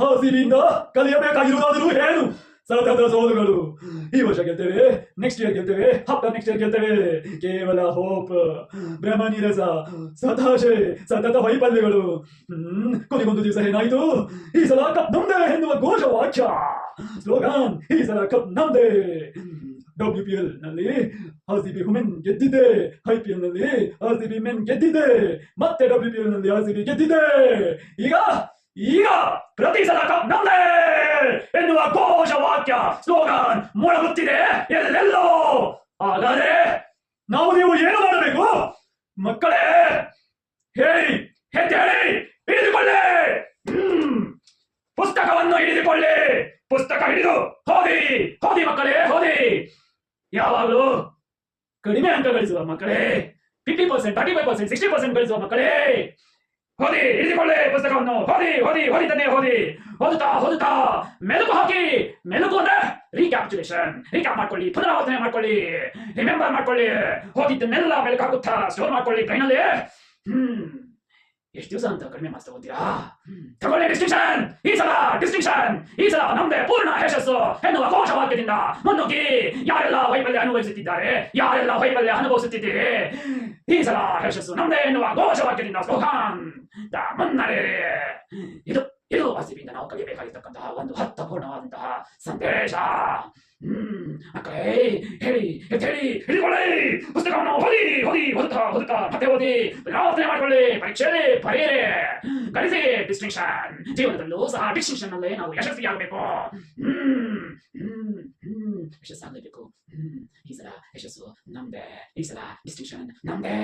ಹಸಿವಿಂದ ಕಲಿಯಬೇಕಾಗಿರುವುದಾದರೂ ಏನು? ಸತತ ಸೋಲುಗಳು. ಈ ವರ್ಷ ಗೆಲ್ತೇವೆ, ನೆಕ್ಸ್ಟ್ ಇಯರ್ ಗೆಲ್ತೇವೆ, ಆಫ್ಟರ್ ನೆಕ್ಸ್ಟ್ ಇಯರ್ ಗೆಲ್ತೇವೆ. ಕೇವಲ ಹೋಪ್, ಭ್ರಮ ನೀರಸ, ಸತಾಶೆ, ಸತತ ವೈಫಲ್ಯಗಳು. ಕೊನೆಗೊಂದು ದಿವಸ ಏನಾಯ್ತು? ಈ ಸಲ ಕಪ್ ನಮ್ದೇ ಎನ್ನುವ ಘೋಷವಾಕ್ಯ, ಸ್ಲೋಗಾನ್, ಈ ಸಲ ಕಪ್ ನಮ್ದೇ. WPL ನಲ್ಲಿ RCB ವುಮೆನ್ ಗೆದ್ದಿದೆ, IPL ನಲ್ಲಿ RCB ಮೆನ್ ಗೆದ್ದಿದೆ, ಮತ್ತೆ WPL ನಲ್ಲಿ RCB ಗೆದ್ದಿದೆ. ಈಗ ಈಗ ಪ್ರತಿ ಸಲ ಕಪ್ ನಮ್ದೇ ಎನ್ನುವ ಘೋಷವಾಕ್ಯ, ಸ್ಲೋಗಾನ್ ಮೊಳಗುತ್ತಿದೆ ಎಲ್ಲೆಲ್ಲೋ. ಹಾಗಾದ್ರೆ ನಾವು ನೀವು ಏನು ಮಾಡಬೇಕು ಮಕ್ಕಳೇ? ಹೇಳಿ, ಹೇಳಿ, ಹಿಡಿದುಕೊಳ್ಳಿ. ಪುಸ್ತಕವನ್ನು ಹಿಡಿದುಕೊಳ್ಳಿ. ಪುಸ್ತಕ ಹಿಡಿದು ಹೋದಿ ಹೋದಿ ಮಕ್ಕಳೇ, ಹೋದಿ. ಯಾವಾಗಲೂ ಕಡಿಮೆ ಅಂಕ ಗಳಿಸುವ ಮಕ್ಕಳೇ, 50%, 35%, 60% ಗಳಿಸುವ ಮಕ್ಕಳೇ, ಹೋದಿ, ಹಿಡಿದುಕೊಳ್ಳಿ ಪುಸ್ತಕವನ್ನು. ಹೋದಿ ಹೋದಿ ಹೋದಿ ತಾನೆ, ಹೋದಿ. ಓದುತ್ತಾ ಮೆಲುಕು ಹಾಕಿ. ಮೆಲುಕು ಅಂದ್ರೆ ರೀಕ್ಯಾಪ್ ಮಾಡ್ಕೊಳ್ಳಿ, ಪುನರಾವರ್ತನೆ ಮಾಡ್ಕೊಳ್ಳಿ, ರಿಮೆಂಬರ್ ಮಾಡ್ಕೊಳ್ಳಿ. ಓದಿದ್ದನ್ನೆಲ್ಲ ಮೆಲುಕು ಹಾಕುತ್ತಾ ಸ್ಟೋರ್ ಮಾಡ್ಕೊಳ್ಳಿ ಬ್ರೈನಲ್ಲಿ. ಎಷ್ಟು ದಿವಸ ಅಂತ ಕಡಿಮೆ ಮಾರ್ಕ್ಸ್ ತಗೋತೀರಾ? ತಗೊಳ್ಳಿ ಡಿಸ್ಟಿಂಕ್ಷನ್. ಈ ಸಲ ನಮ್ದೇ ಪೂರ್ಣ ಯಶಸ್ಸು ಎನ್ನುವ ಘೋಷವಾಕ್ಯದಿಂದ ಮುನ್ನುಗ್ಗಿ. ಯಾರೆಲ್ಲ ವೈಫಲ್ಯ ಅನುಭವಿಸುತ್ತಿದ್ದೀರಿ, ಈ ಸಲ ಯಶಸ್ಸು ನಮ್ದೇ ಎನ್ನುವ ಘೋಷವಾಕ್ಯದಿಂದ ಸ್ಲೋಗಾನ್ ಮುನ್ನಡೆಯಿರಿ. ಇದು RCBಯಿಂದ ನಾವು ಕಲಿಯಬೇಕಾಗಿರ್ತಕ್ಕಂತಹ ಒಂದು ಅರ್ಥಪೂರ್ಣವಾದಂತಹ ಸಂದೇಶ. ಮಕ್ಕಳೇ, ಹೇಳಿ, ಹಿಡಿದುಕೊಳ್ಳಿ ಪುಸ್ತಕವನ್ನು. ಓದುತ್ತಾ ಮತ್ತೆ ಓದಿ, ಪುನರಾವರ್ತನೆ ಮಾಡ್ಕೊಳ್ಳಿ, ಪರೀಕ್ಷೆಯಲ್ಲಿ ಬರೆಯಿರಿ, ಗಳಿಸಿ ಡಿಸ್ಟಿಂಕ್ಷನ್. ಜೀವನದಲ್ಲೂ ಸಹ ಡಿಸ್ಟಿಂಕ್ಷನ್ ನಲ್ಲೇ ನಾವು ಯಶಸ್ವಿಯಾಗಬೇಕು. ಯಶಸ್ಸಾಗಲೇಬೇಕು. ಈ ಸಲ ಯಶಸ್ಸು ನಮ್ದೇ, ಈ ಸಲ ಡಿಸ್ಟಿಂಕ್ಷನ್ ನಮ್ದೇ.